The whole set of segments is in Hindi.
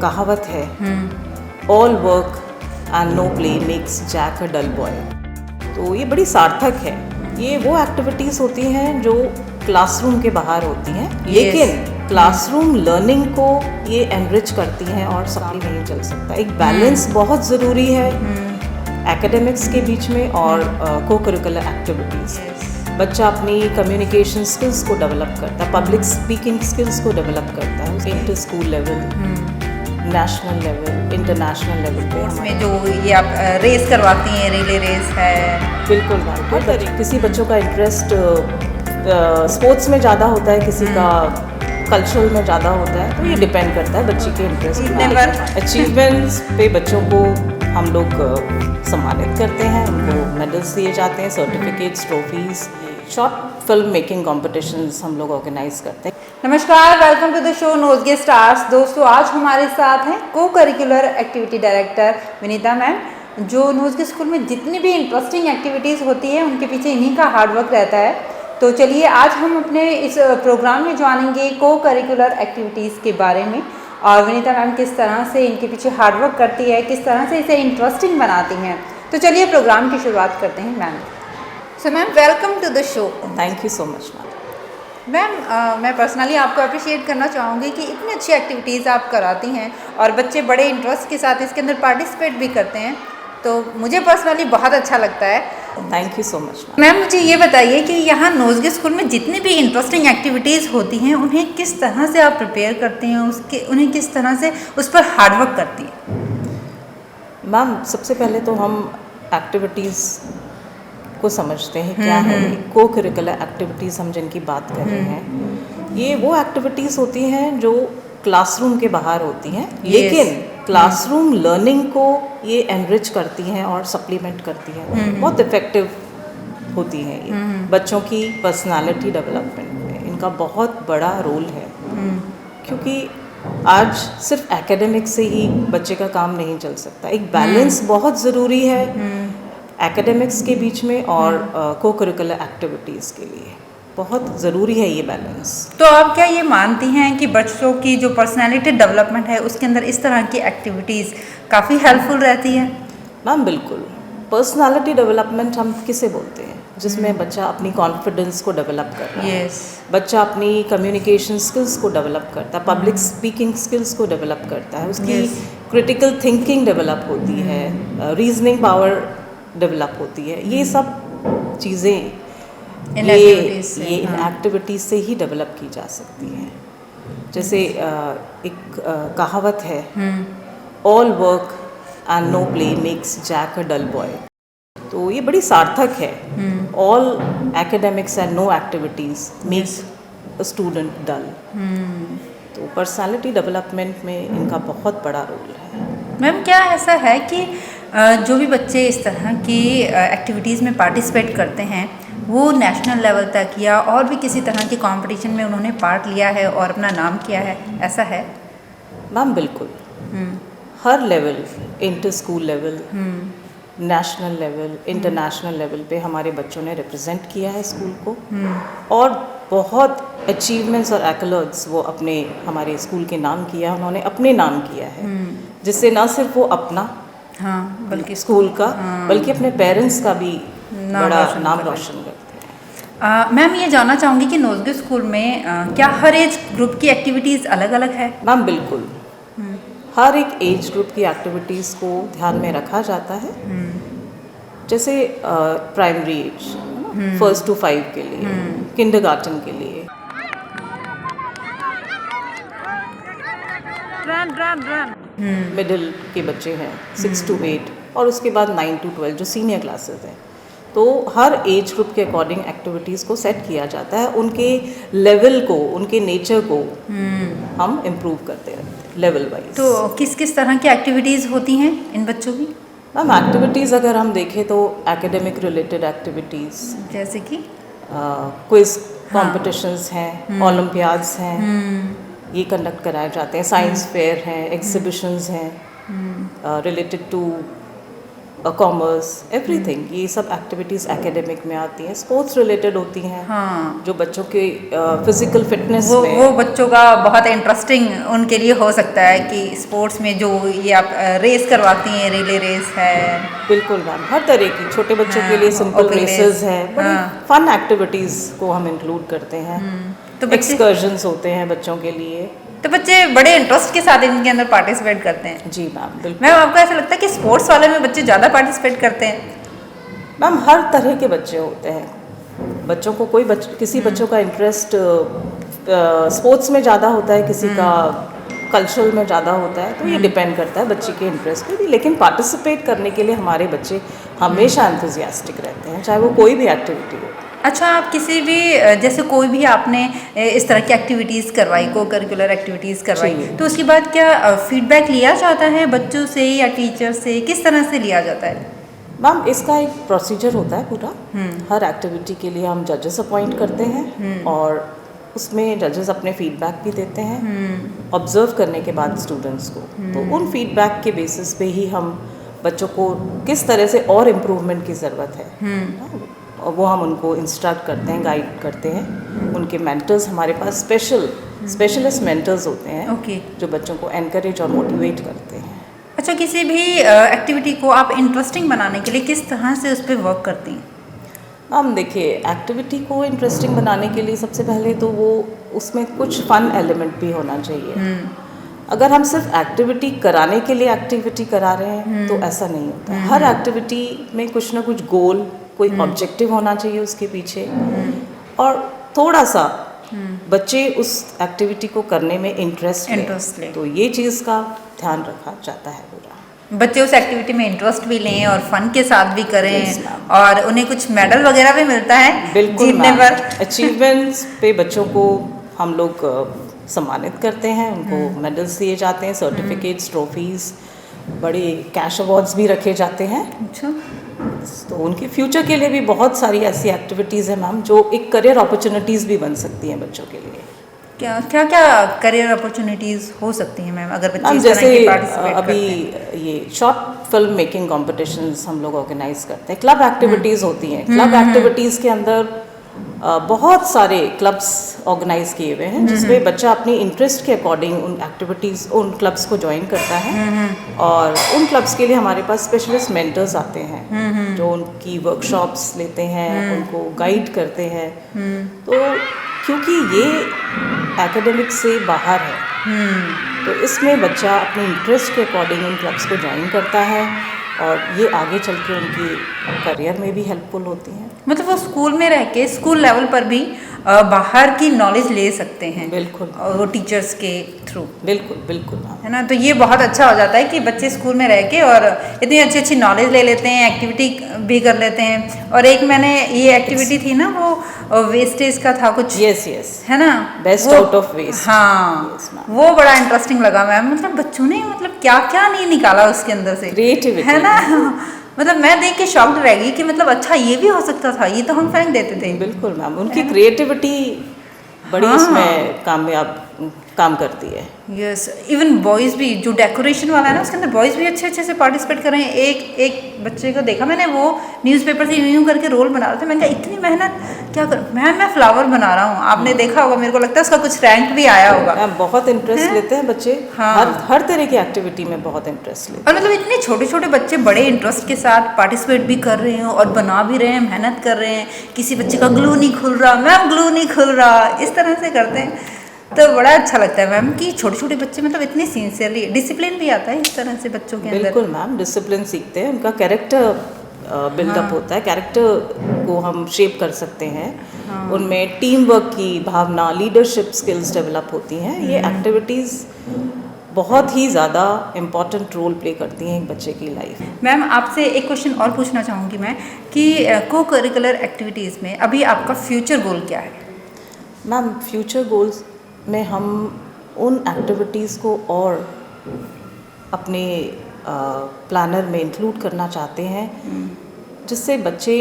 कहावत है, all work and no play makes Jack a dull boy. तो ये बड़ी सार्थक है। ये वो एक्टिविटीज़ होती हैं जो क्लासरूम के बाहर होती हैं, लेकिन क्लासरूम लर्निंग को ये एनरिच करती हैं और सबकी नहीं चल सकता। एक बैलेंस बहुत ज़रूरी है एकेडमिक्स के बीच में और को करिकुलर एक्टिविटीज़। बच्चा अपनी कम्युनिकेशन स्किल्स को डेवलप करता है, पब्लिक स्पीकिंग स्किल्स को डेवलप करता है, inter school level, national level, international level पे। उसमें जो ये आप रेस करवाती हैं, रिले रेस है। बिल्कुल बिल्कुल। किसी बच्चों का इंटरेस्ट स्पोर्ट्स में ज़्यादा होता है, किसी का कल्चरल में ज़्यादा होता है, तो ये डिपेंड करता है बच्चे के इंटरेस्ट पर। अचीवमेंट्स पे बच्चों को हम लोग सम्मानित करते हैं, उनको मेडल्स दिए जाते हैं, certificates, trophies. Short film making competitions हम लोग ऑर्गेनाइज करते हैं। नमस्कार, welcome to the show Nosegay stars. दोस्तों, आज हमारे साथ हैं co-curricular activity director Vinita ma'am, जो नोज़गे स्कूल में जितनी भी इंटरेस्टिंग एक्टिविटीज़ होती है उनके पीछे इन्हीं का हार्डवर्क रहता है। तो चलिए, आज हम अपने इस प्रोग्राम में जानेंगे को करिकुलर एक्टिविटीज़ के बारे में और विनीता मैम किस तरह से इनके पीछे हार्डवर्क करती है, किस तरह से इसे इंटरेस्टिंग बनाती हैं। तो चलिए प्रोग्राम की शुरुआत करते हैं ma'am. So ma'am, welcome to the show. Thank you so much ma'am. मैं पर्सनली आपको अप्रिशिएट करना चाहूँगी कि इतनी अच्छी एक्टिविटीज़ आप कराती हैं और बच्चे बड़े इंटरेस्ट के साथ इसके अंदर पार्टिसिपेट भी करते हैं, तो मुझे पर्सनली बहुत अच्छा लगता है। Thank you so much ma'am, मुझे ये बताइए कि यहाँ नोज़गे स्कूल में जितनी भी इंटरेस्टिंग एक्टिविटीज़ होती हैं उन्हें किस तरह से आप प्रिपेयर करती हैं, उन्हें किस तरह से उस पर हार्डवर्क करती हैं? मैम, सबसे पहले तो हम एक्टिविटीज़ को समझते हैं क्या है। को करिकुलर एक्टिविटीज़ हम जिनकी बात कर रहे हैं, ये वो एक्टिविटीज़ होती हैं जो क्लासरूम के बाहर होती हैं, लेकिन क्लासरूम लर्निंग को ये एनरिच करती हैं और सप्लीमेंट करती हैं। बहुत इफ़ेक्टिव होती हैं ये बच्चों की पर्सनालिटी डेवलपमेंट में। इनका बहुत बड़ा रोल है, क्योंकि आज सिर्फ एकेडमिक से ही बच्चे का काम नहीं चल सकता। एक बैलेंस बहुत ज़रूरी है एकेडमिक्स के बीच में और को करिकुलर एक्टिविटीज़ के लिए बहुत ज़रूरी है ये बैलेंस। तो आप क्या ये मानती हैं कि बच्चों की जो पर्सनालिटी डेवलपमेंट है उसके अंदर इस तरह की एक्टिविटीज़ काफ़ी हेल्पफुल रहती है? मैम बिल्कुल। पर्सनालिटी डेवलपमेंट हम किसे बोलते हैं? जिसमें बच्चा अपनी कॉन्फिडेंस को डेवलप कर रहा है, बच्चा अपनी कम्युनिकेशन स्किल्स को डेवलप करता है, पब्लिक स्पीकिंग स्किल्स को डेवलप करता है, उसकी क्रिटिकल थिंकिंग डेवलप होती है, रीजनिंग पावर डेवलप होती है। ये सब चीज़ें इन एक्टिविटीज़ से ही डेवलप की जा सकती हैं। जैसे एक कहावत है, all work and no play makes Jack a dull boy. तो ये बड़ी सार्थक है। All academics and no activities makes a student dull. तो पर्सनालिटी डेवलपमेंट में इनका बहुत बड़ा रोल है। मैम, क्या ऐसा है कि जो भी बच्चे इस तरह की एक्टिविटीज़ में पार्टिसिपेट करते हैं वो नेशनल लेवल तक या और भी किसी तरह के कंपटीशन में उन्होंने पार्ट लिया है और अपना नाम किया है, ऐसा है? मैम बिल्कुल। हर level, inter school level, national level, international level पे हमारे बच्चों ने रिप्रेजेंट किया है स्कूल को और बहुत अचीवमेंट्स और एक्लर्ड्स वो अपने हमारे स्कूल के नाम किया, उन्होंने अपने नाम किया है, जिससे ना सिर्फ वो अपना बल्कि स्कूल का बल्कि अपने पेरेंट्स का भी बड़ा नाम रोशन करते हैं। मैम, ये जानना चाहूँगी कि नोज़गे स्कूल में क्या हर एज ग्रुप की एक्टिविटीज़ अलग अलग है? मैम बिल्कुल। हर एक एज ग्रुप की एक्टिविटीज़ को ध्यान में रखा जाता है। जैसे प्राइमरी एज, 1 to 5 के लिए, किंडरगार्टन के लिए, मिडिल के बच्चे हैं 6 to 8, और उसके बाद 9 to 12 जो सीनियर क्लासेस हैं। तो हर एज ग्रुप के अकॉर्डिंग एक्टिविटीज़ को सेट किया जाता है, उनके लेवल को, उनके नेचर को हम इम्प्रूव करते रहते हैं लेवल वाइज। तो किस किस तरह की एक्टिविटीज़ होती हैं इन बच्चों की? मैम एक्टिविटीज़ अगर हम देखें तो एकेडमिक रिलेटेड एक्टिविटीज़, जैसे कि क्विज कॉम्पिटिशन्स हैं, ओलंपियाड्स हैं, ये कंडक्ट कराए जाते हैं, साइंस फेयर हैं, एग्जीबिशंस हैं रिलेटेड टू कॉमर्स, एवरीथिंग, ये सब एक्टिविटीज़ एकेडमिक में आती हैं, स्पोर्ट्स रिलेटेड होती हैं। हाँ, जो बच्चों के फिजिकल फिटनेस में वो बच्चों का बहुत इंटरेस्टिंग उनके लिए हो सकता है कि स्पोर्ट्स में जो ये आप रेस करवाती हैं, रिले रेस है। बिल्कुल मैम, हर तरह की छोटे बच्चों के लिए सिंपल open रेसेस race, है, बड़ी फन एक्टिविटीज़ को हम इंक्लूड करते हैं। तो एक्सकर्जन्स होते हैं बच्चों के लिए। तो बच्चे बड़े इंटरेस्ट के साथ इनके अंदर पार्टिसिपेट करते हैं। जी मैम, बिल्कुल मैम, आपको ऐसा लगता है कि स्पोर्ट्स वाले में बच्चे ज़्यादा पार्टिसिपेट करते हैं? मैम, हर तरह के बच्चे होते हैं। बच्चों को किसी बच्चों का इंटरेस्ट स्पोर्ट्स में ज़्यादा होता है, किसी का कल्चरल में ज़्यादा होता है, तो ये डिपेंड करता है बच्चे के इंटरेस्ट पे भी। लेकिन पार्टिसिपेट करने के लिए हमारे बच्चे हमेशा एंथुजियास्टिक रहते हैं, चाहे वो कोई भी एक्टिविटी हो। अच्छा, आप किसी भी जैसे कोई भी आपने इस तरह की एक्टिविटीज़ करवाई, को करिकुलर एक्टिविटीज़ करवाई, तो उसके बाद क्या फीडबैक लिया जाता है बच्चों से या टीचर से? किस तरह से लिया जाता है? मैम, इसका एक प्रोसीजर होता है पूरा। हर एक्टिविटी के लिए हम जजेस अपॉइंट करते हैं और उसमें जजेस अपने फीडबैक भी देते हैं ऑब्जर्व करने के बाद स्टूडेंट्स को। तो उन फीडबैक के बेसिस पे ही हम बच्चों को किस तरह से और इम्प्रूवमेंट की ज़रूरत है और वो हम उनको इंस्ट्रक्ट करते हैं, गाइड करते हैं। उनके मेंटर्स हमारे पास स्पेशलिस्ट मेंटर्स होते हैं जो बच्चों को एनकरेज और मोटिवेट करते हैं। अच्छा, किसी भी एक्टिविटी को आप इंटरेस्टिंग बनाने के लिए किस तरह से उस पर वर्क करती हैं? हम देखिए, एक्टिविटी को इंटरेस्टिंग बनाने के लिए सबसे पहले तो वो उसमें कुछ फन एलिमेंट भी होना चाहिए। अगर हम सिर्फ एक्टिविटी कराने के लिए एक्टिविटी करा रहे हैं तो ऐसा नहीं होता। हर एक्टिविटी में कुछ ना कुछ गोल, कोई ऑब्जेक्टिव होना चाहिए उसके पीछे, और थोड़ा सा बच्चे उस एक्टिविटी को करने में इंटरेस्ट लें। तो ये चीज़ का ध्यान रखा जाता है पूरा। बच्चे उस एक्टिविटी में इंटरेस्ट भी लें और फन के साथ भी करें, और उन्हें कुछ मेडल वगैरह भी मिलता है जीतने पर। अचीवमेंट्स पे बच्चों को हम लोग सम्मानित करते हैं, उनको मेडल्स दिए जाते हैं, सर्टिफिकेट्स, ट्रॉफीज, बड़े कैश अवार्ड्स भी रखे जाते हैं। अच्छा, तो उनके फ्यूचर के लिए भी बहुत सारी ऐसी एक्टिविटीज़ हैं मैम जो एक करियर अपॉर्चुनिटीज़ भी बन सकती हैं बच्चों के लिए। क्या क्या क्या करियर अपॉर्चुनिटीज़ हो सकती हैं मैम, अगर बच्चे इस जैसे तरह की पार्टिसिपेट अभी करते हैं? ये शॉर्ट फिल्म मेकिंग कॉम्पिटिशन्स हम लोग ऑर्गेनाइज करते हैं। क्लब एक्टिविटीज़ होती हैं। क्लब एक्टिविटीज़ के अंदर बहुत सारे क्लब्स ऑर्गेनाइज किए हुए हैं जिसमें बच्चा अपनी इंटरेस्ट के अकॉर्डिंग उन एक्टिविटीज़, उन क्लब्स को ज्वाइन करता है। और उन क्लब्स के लिए हमारे पास स्पेशलिस्ट मेंटर्स आते हैं जो उनकी वर्कशॉप्स लेते हैं, उनको गाइड करते हैं। तो क्योंकि ये एकेडमिक से बाहर है तो इसमें बच्चा अपने इंटरेस्ट के अकॉर्डिंग उन क्लब्स को ज्वाइन करता है और ये आगे चल के उनकी करियर में भी हेल्पफुल होती हैं। मतलब वो स्कूल में रह के स्कूल लेवल पर भी बाहर की नॉलेज ले सकते हैं। बिल्कुल, और वो टीचर्स के थ्रू। बिल्कुल बिल्कुल है ना, तो ये बहुत अच्छा हो जाता है कि बच्चे स्कूल में रह के और इतनी अच्छी अच्छी नॉलेज ले लेते हैं, एक्टिविटी भी कर लेते हैं। और एक मैंने ये एक्टिविटी थी ना, वो वेस्टेज का था कुछ। यस यस, है ना, बेस्ट आउट ऑफ वेस्ट। हाँ, yes, वो बड़ा इंटरेस्टिंग लगा मैम। मतलब बच्चों ने मतलब क्या क्या नहीं निकाला उसके अंदर से, क्रिएटिविटी, है ना। मतलब मैं देख के शॉक्ड रह गई कि मतलब अच्छा ये भी हो सकता था, ये तो हम फेंक देते थे। बिल्कुल मैम, उनकी क्रिएटिविटी बड़ी इसमें काम करती है। यस, इवन बॉयज़ भी, जो डेकोरेशन वाला है ना उसके अंदर बॉयज़ भी अच्छे अच्छे से पार्टिसिपेट कर रहे हैं। एक बच्चे को देखा मैंने, वो न्यूज़पेपर से यूं करके रोल बना रहा था। मैंने कहा इतनी मेहनत क्या कर, मैं फ्लावर बना रहा हूँ। आपने देखा होगा, मेरे को लगता है उसका कुछ रैंक भी आया होगा। बहुत इंटरेस्ट लेते हैं बच्चे। हर तरह की एक्टिविटी में बहुत इंटरेस्ट लेते हैं। और मतलब इतने छोटे छोटे बच्चे बड़े इंटरेस्ट के साथ पार्टिसिपेट भी कर रहे हैं और बना भी रहे हैं, मेहनत कर रहे हैं। किसी बच्चे का ग्लू नहीं खुल रहा, मैम ग्लू नहीं खुल रहा, इस तरह से करते हैं। तो बड़ा अच्छा लगता है मैम कि छोटे छोटे बच्चे मतलब इतने सिंसियरली, डिसिप्लिन भी आता है इस तरह से बच्चों के अंदर। बिल्कुल मैम, डिसिप्लिन सीखते हैं, उनका कैरेक्टर बिल्डअप होता है, कैरेक्टर को हम शेप कर सकते हैं। उनमें टीम वर्क की भावना, लीडरशिप स्किल्स डेवलप होती हैं। ये एक्टिविटीज़ बहुत ही ज़्यादा इम्पॉर्टेंट रोल प्ले करती हैं एक बच्चे की लाइफ में। मैम, आपसे एक क्वेश्चन और पूछना चाहूँगी मैं कि को करिकुलर एक्टिविटीज़ में अभी आपका फ्यूचर गोल क्या है? मैम, फ्यूचर गोल्स में हम उन एक्टिविटीज़ को और अपने प्लानर में इंक्लूड करना चाहते हैं जिससे बच्चे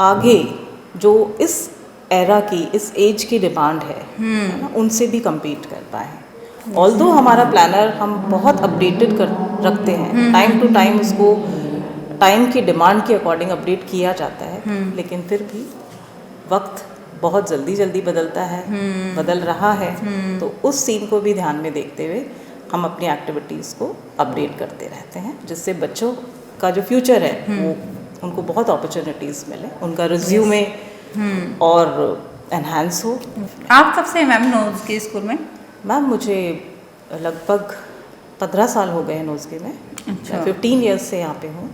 आगे जो इस एरा की, इस एज की डिमांड है ना, उनसे भी कम्पीट कर पाएँ। ऑल्दो हमारा प्लानर हम बहुत अपडेटेड कर रखते हैं, टाइम टू टाइम उसको टाइम की डिमांड के अकॉर्डिंग अपडेट किया जाता है, लेकिन फिर भी वक्त बहुत जल्दी जल्दी बदलता है, बदल रहा है, तो उस सीन को भी ध्यान में देखते हुए हम अपनी एक्टिविटीज़ को अपडेट करते रहते हैं, जिससे बच्चों का जो फ्यूचर है वो उनको बहुत अपॉर्चुनिटीज़ मिले, उनका रिज्यूमे और एनहांस हो। आप कब से मैम नोज़ के स्कूल में? मैम मुझे लगभग 15 साल हो गए हैं नोज़गे में। अच्छा। 15 ईयर्स से यहाँ पे हूँ।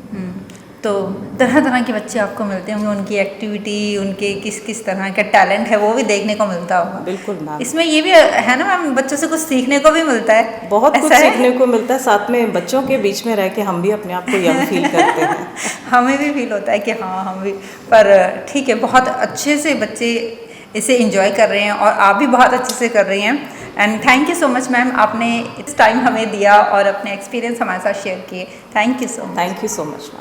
तो तरह तरह के बच्चे आपको मिलते होंगे, उनकी एक्टिविटी, उनके किस किस तरह का टैलेंट है वो भी देखने को मिलता होगा। बिल्कुल मैम, इसमें ये भी है ना मैम, बच्चों से कुछ सीखने को भी मिलता है। बहुत कुछ ऐसा है? सीखने को मिलता है, साथ में बच्चों के बीच में रह के हम भी अपने आप को यंग फील करते हैं। हमें भी फील होता है कि हाँ हम भी, पर ठीक है, बहुत अच्छे से बच्चे इसे एंजॉय कर रहे हैं और आप भी बहुत अच्छे से कर रही हैं। And thank you so much ma'am, आपने इस टाइम हमें दिया और अपने एक्सपीरियंस हमारे साथ शेयर किए। Thank you so much. Thank you so much.